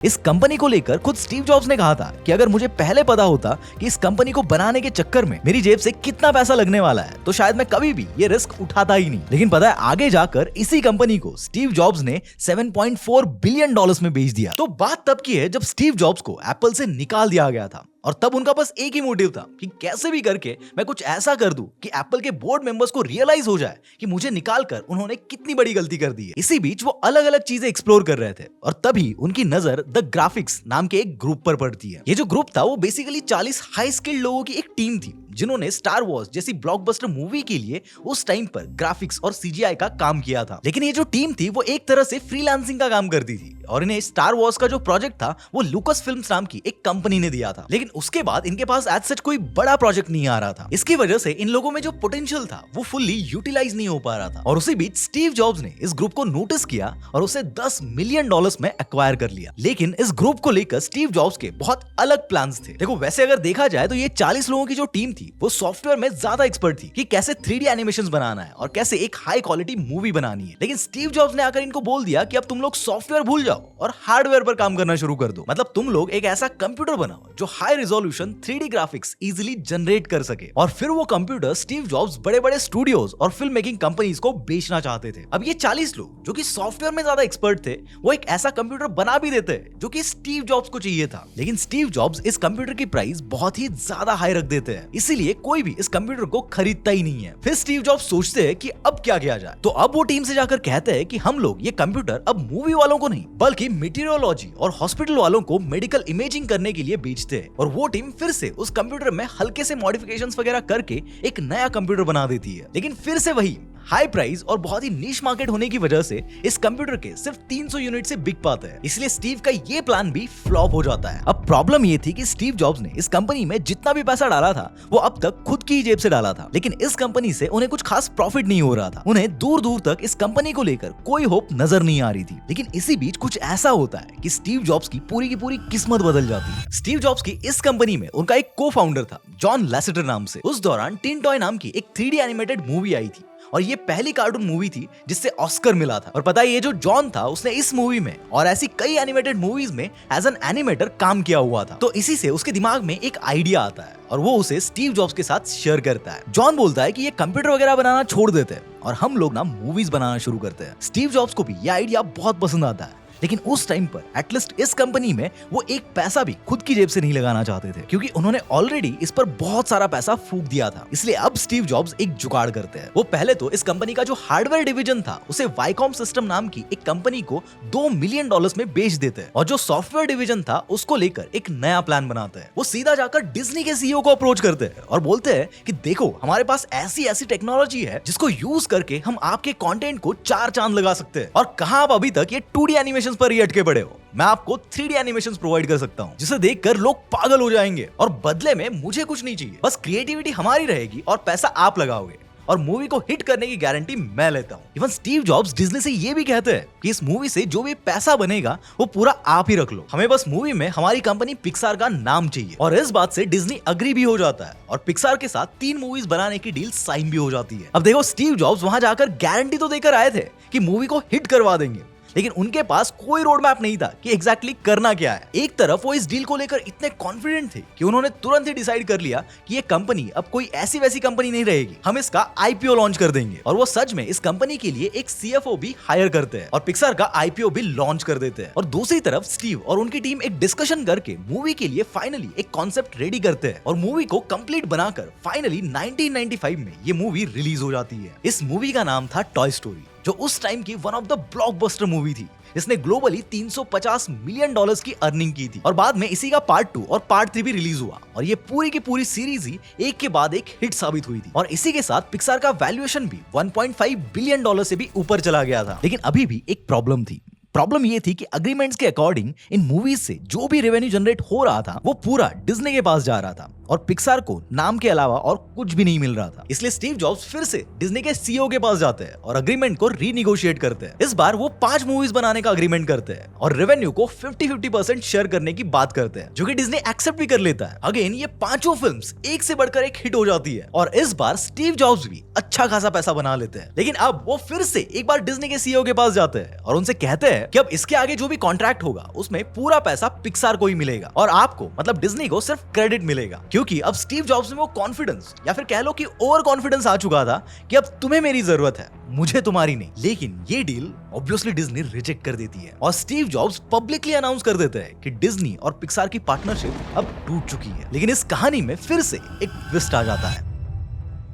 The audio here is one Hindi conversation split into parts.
इस कंपनी को लेकर खुद स्टीव जॉब्स ने कहा था कि अगर मुझे पहले पता होता कि इस कंपनी को बनाने के चक्कर में मेरी जेब से कितना पैसा लगने वाला है तो शायद मैं कभी भी ये रिस्क उठाता ही नहीं। लेकिन पता है आगे जाकर इसी कंपनी को स्टीव जॉब्स ने 7.4 बिलियन डॉलर्स में बेच दिया। तो बात तब की है जब स्टीव जॉब्स को एप्पल से निकाल दिया गया था और तब उनका बस एक ही मोटिव था कि कैसे भी करके मैं कुछ ऐसा कर दूं कि एप्पल के बोर्ड मेंबर्स को रियलाइज हो जाए कि मुझे निकालकर उन्होंने कितनी बड़ी गलती कर दी है। इसी बीच वो अलग अलग चीजें एक्सप्लोर कर रहे थे और तभी उनकी नजर द ग्राफिक्स नाम के एक ग्रुप पर पड़ती है। ये जो ग्रुप था वो बेसिकली 40 हाई स्किल्ड लोगों की एक टीम थी जिन्होंने स्टार वॉर्स जैसी ब्लॉकबस्टर मूवी के लिए उस टाइम पर ग्राफिक्स और सीजीआई का काम किया था। लेकिन ये जो टीम थी वो एक तरह से फ्रीलांसिंग का काम करती थी और इन्हें स्टार वॉर्स का जो प्रोजेक्ट था वो लुकस फिल्म्स नाम की एक कंपनी ने दिया था। लेकिन उसके बाद इनके पास एज सच कोई बड़ा प्रोजेक्ट नहीं आ रहा था। इसकी वजह से इन लोगों में जो पोटेंशियल था वो फुल्ली यूटिलाइज नहीं हो पा रहा था। और उसी बीच स्टीव जॉब्स ने इस ग्रुप को नोटिस किया और उसे 10 मिलियन डॉलर्स में एक्वायर कर लिया। लेकिन इस ग्रुप को लेकर स्टीव जॉब्स के बहुत अलग प्लान्स थे। देखो वैसे अगर देखा जाए तो ये 40 लोगों की जो टीम थी वो सॉफ्टवेयर में ज्यादा एक्सपर्ट थी कि कैसे 3D एनिमेशंस बनाना है और कैसे एक हाई क्वालिटी मूवी बनानी है। लेकिन स्टीव जॉब्स ने आकर इनको बोल दिया कि अब तुम लोग सॉफ्टवेयर भूल जाओ और हार्डवेयर पर काम करना शुरू कर दो। मतलब तुम लोग एक ऐसा कंप्यूटर बनाओ जो high resolution 3D graphics easily generate कर सके। और फिर वो कंप्यूटर स्टीव जॉब्स बड़े बड़े स्टूडियोज और फिल्म मेकिंग कंपनीज को बेचना चाहते थे। अब ये 40 लोग जो कि सॉफ्टवेयर में ज्यादा एक्सपर्ट थे वो एक ऐसा कंप्यूटर बना भी देते जो कि स्टीव जॉब्स को चाहिए था। लेकिन स्टीव जॉब्स इस कंप्यूटर की प्राइस बहुत ही ज्यादा हाई रख देते हैं, इसीलिए कोई भी इस कंप्यूटर को खरीदता ही नहीं है। फिर स्टीव जॉब्स सोचते हैं कि अब क्या किया जाए। तो अब वो टीम से जाकर कहते हैं कि हम लोग ये कंप्यूटर अब मूवी वालों को नहीं बल्कि मीटेरियोलॉजी और हॉस्पिटल वालों को मेडिकल इमेजिंग करने के लिए बेचते हैं। और वो टीम फिर से उस कंप्यूटर में हल्के से मॉडिफिकेशंस वगैरह करके एक नया कंप्यूटर बना देती है। लेकिन फिर से वही हाई प्राइस और बहुत ही नीश मार्केट होने की वजह से इस कंप्यूटर के सिर्फ 300 यूनिट से बिक पाते हैं, इसलिए स्टीव का ये प्लान भी फ्लॉप हो जाता है। अब प्रॉब्लम ये थी कि स्टीव जॉब्स ने इस कंपनी में जितना भी पैसा डाला था वो अब तक खुद की जेब से डाला था। लेकिन इस कंपनी से उन्हें कुछ खास प्रॉफिट नहीं हो रहा था। उन्हें दूर दूर तक इस कंपनी को लेकर कोई होप नजर नहीं आ रही थी। लेकिन इसी बीच कुछ ऐसा होता है कि स्टीव जॉब्स की पूरी किस्मत बदल जाती है। स्टीव जॉब्स की इस कंपनी में उनका एक को फाउंडर था जॉन लैसेटर नाम से। उस दौरान टिन टॉय नाम की एक 3D एनिमेटेड मूवी आई थी और ये पहली कार्टून मूवी थी जिससे ऑस्कर मिला था। और पता है ये जो जॉन था उसने इस मूवी में और ऐसी कई एनिमेटेड मूवीज में एज एन एनिमेटर काम किया हुआ था। तो इसी से उसके दिमाग में एक आइडिया आता है और वो उसे स्टीव जॉब्स के साथ शेयर करता है। जॉन बोलता है कि ये कंप्यूटर वगैरह बनाना छोड़ देते हैं और हम लोग ना मूवीज बनाना शुरू करते हैं। स्टीव जॉब्स को भी ये आइडिया बहुत पसंद आता है। लेकिन उस टाइम पर एटलीस्ट इस कंपनी में वो एक पैसा भी खुद की जेब से नहीं लगाना चाहते थे क्योंकि उन्होंने ऑलरेडी इस पर बहुत सारा पैसा फूंक दिया था। इसलिए अब स्टीव जॉब्स एक जुगाड़ करते हैं। वो पहले तो इस कंपनी का जो हार्डवेयर डिवीजन था उसे वाईकॉम सिस्टम नाम की एक कंपनी को 2 मिलियन डॉलर्स में बेच देते हैं और जो सॉफ्टवेयर डिवीजन था उसको लेकर एक नया प्लान बनाते हैं। वो सीधा जाकर डिज्नी के सीईओ को अप्रोच करते हैं और बोलते हैं कि देखो हमारे पास ऐसी टेक्नोलॉजी है जिसको यूज करके हम आपके कंटेंट को 4 चांद लगा सकते हैं। और कहां आप अभी तक ये 2D एनिमेशन पर ही अटके पड़े हो। मैं आपको 3D एनिमेशंस प्रोवाइड कर सकता हूं जिसे देखकर लोग पागल हो जाएंगे और बदले में मुझे कुछ नहीं चाहिए, बस क्रिएटिविटी हमारी रहेगी और पैसा आप लगाओगे और मूवी को हिट करने की गारंटी मैं लेता हूं। इवन स्टीव जॉब्स डिज्नी से ये भी कहते हैं कि इस मूवी से जो भी पैसा बनेगा वो पूरा आप ही रख लो, हमें बस मूवी में हमारी कंपनी पिक्सार का नाम चाहिए। और इस बात से डिज्नी अग्री भी हो जाता है और पिक्सार के साथ 3 मूवीज बनाने की डील साइन भी हो जाती है। अब देखो स्टीव जॉब्स वहां जाकर गारंटी तो देकर आए थे कि मूवी को हिट करवा देंगे, लेकिन उनके पास कोई रोड मैप नहीं था कि एग्जैक्टली करना क्या है। एक तरफ वो इस डील को लेकर इतने कॉन्फिडेंट थे कि उन्होंने तुरंत ही डिसाइड कर लिया कि ये कंपनी अब कोई ऐसी वैसी कंपनी नहीं रहेगी, हम इसका आईपीओ लॉन्च कर देंगे। और वो सच में इस कंपनी के लिए एक सीएफओ भी हायर करते हैं और पिक्सार का आईपीओ भी लॉन्च कर देते हैं। और दूसरी तरफ स्टीव और उनकी टीम एक डिस्कशन करके मूवी के लिए फाइनली एक कॉन्सेप्ट रेडी करते हैं और मूवी को कंप्लीट बनाकर फाइनली 1995 में ये मूवी रिलीज हो जाती है। इस मूवी का नाम था टॉय स्टोरी, जो उस टाइम की one of the blockbuster movie थी। इसने ग्लोबली 350 मिलियन डॉलर्स की अर्निंग की थी और बाद में इसी का पार्ट 2 और पार्ट 3 भी रिलीज हुआ और ये पूरी की पूरी सीरीज ही एक के बाद एक हिट साबित हुई थी। और इसी के साथ पिक्सार का वैल्यूएशन भी 1.5 बिलियन डॉलर से भी ऊपर चला गया था। लेकिन अभी भी एक प्रॉब्लम थी। प्रॉब्लम ये थी कि अग्रीमेंट्स के अकॉर्डिंग इन मूवीज से जो भी रेवेन्यू जनरेट हो रहा था वो पूरा डिज्नी के पास जा रहा था और पिक्सार को नाम के अलावा और कुछ भी नहीं मिल रहा था। इसलिए स्टीव जॉब्स फिर से डिज्नी के सीईओ के पास जाते हैं और अग्रीमेंट को रीनिगोशिएट करते हैं। इस बार वो 5 मूवीज बनाने का अग्रीमेंट करते हैं और रेवेन्यू को 50-50% शेयर करने की बात करते हैं, जो कि डिज्नी एक्सेप्ट भी कर लेता है। अगेन ये पांचों फिल्म्स एक से बढ़कर एक हिट हो जाती है और इस बार स्टीव जॉब्स भी अच्छा खासा पैसा बना लेते हैं। लेकिन अब वो फिर से एक बार डिज्नी के सीईओ के पास जाते हैं और उनसे कहते हैं कि अब इसके आगे जो भी कॉन्ट्रैक्ट होगा उसमें पूरा पैसा पिक्सार को ही मिलेगा और आपको मतलब डिज्नी को सिर्फ क्रेडिट मिलेगा, क्योंकि अब स्टीव जॉब्स में वो कॉन्फिडेंस या फिर कह लो कि ओवर कॉन्फिडेंस आ चुका था कि अब तुम्हें मेरी जरूरत है, मुझे तुम्हारी नहीं। लेकिन ये डील ऑब्वियसली डिज्नी रिजेक्ट कर देती है और स्टीव जॉब्स पब्लिकली अनाउंस कर देते हैं कि डिज्नी और पिक्सार की पार्टनरशिप अब टूट चुकी है। लेकिन इस कहानी में फिर से एक ट्विस्ट आ जाता है।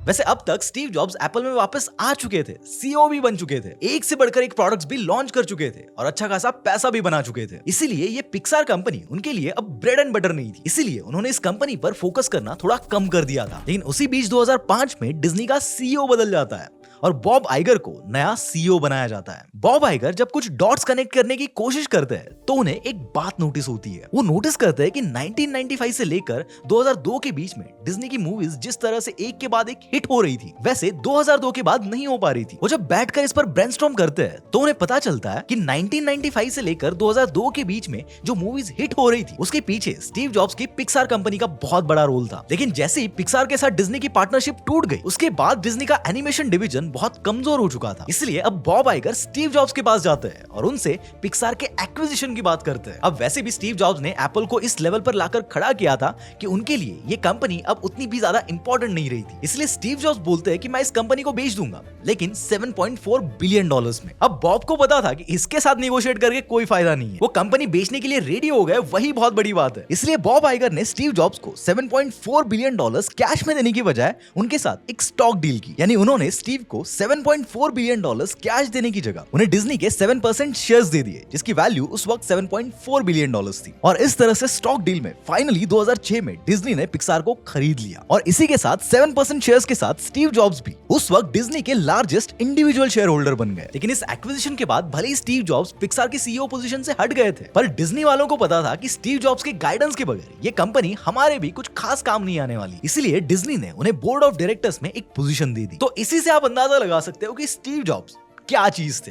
वैसे अब तक स्टीव जॉब्स एप्पल में वापस आ चुके थे, सीईओ भी बन चुके थे, एक से बढ़कर एक प्रोडक्ट्स भी लॉन्च कर चुके थे और अच्छा खासा पैसा भी बना चुके थे। इसीलिए ये पिक्सार कंपनी उनके लिए अब ब्रेड एंड बटर नहीं थी। इसीलिए उन्होंने इस कंपनी पर फोकस करना थोड़ा कम कर दिया था। लेकिन उसी बीच 2005 में डिज्नी का सीईओ बदल जाता है और बॉब आइगर को नया सीईओ बनाया जाता है। बॉब आइगर जब कुछ डॉट्स कनेक्ट करने की कोशिश करते हैं तो उन्हें एक बात नोटिस होती है। वो नोटिस करते हैं कि 1995 से लेकर 2002 के बीच में डिज्नी की मूवीज जिस तरह से एक के बाद एक हिट हो रही थी, वैसे 2002 के बाद नहीं हो पा रही थी। वो जब बैठकर इस पर ब्रेनस्टॉर्म करते हैं तो उन्हें पता चलता है कि 1995 से लेकर 2002 के बीच में जो मूवीज हिट हो रही थी उसके पीछे स्टीव जॉब्स की पिक्सार कंपनी का बहुत बड़ा रोल था। लेकिन जैसे ही पिक्सार के साथ डिज्नी की पार्टनरशिप टूट गई, उसके बाद डिज्नी का एनिमेशन डिवीजन बहुत कमजोर हो चुका था। इसलिए अब बॉब आइगर स्टीव जॉब्स के पास जाते हैं और उनसे पिक्सार के एक्विजिशन की बात करते हैं। अब वैसे भी स्टीव जॉब्स ने एप्पल को इस लेवल पर लाकर खड़ा किया था कि उनके लिए ये कंपनी अब उतनी भी ज्यादा इंपॉर्टेंट नहीं रही थी। इसलिए स्टीव जॉब्स बोलते हैं कि मैं इस कंपनी को बेच दूंगा, लेकिन $7.4 बिलियन में। अब बॉब को पता था कि इसके साथ नेगोशिएट करके कोई फायदा नहीं है, वो कंपनी बेचने के लिए रेडी हो गए, वही बहुत बड़ी बात है। इसलिए बॉब आइगर ने स्टीव जॉब्स को $7.4 बिलियन कैश में देने की बजाय उनके साथ एक स्टॉक डील की, यानी उन्होंने स्टीव को $7.4 बिलियन कैश देने की जगह उन्हें डिज्नी के 7% शेयर्स दे दिए, जिसकी वैल्यू उस वक्त $7.4 बिलियन थी। और इस तरह से स्टॉक डील में फाइनली 2006 में डिज्नी ने पिक्सार को खरीद लिया और इसी के साथ 7% शेयर्स के साथ स्टीव जॉब्स भी उस वक्त डिज्नी के लार्जेस्ट इंडिविजुअल शेयर होल्डर बन गए। लेकिन इस एक्विजिशन के बाद भले ही स्टीव जॉब्स पिक्सार के सीईओ पोजीशन से हट गए थे, पर डिज्नी वालों को पता था कि स्टीव जॉब्स के गाइडेंस के बगैर ये कंपनी हमारे भी कुछ खास काम नहीं आने वाली। इसीलिए डिज्नी ने उन्हें बोर्ड ऑफ डायरेक्टर्स में एक पोजीशन दे दी। तो इसी से आप अंदाजा लगा सकते हो कि स्टीव जॉब्स क्या चीज थे।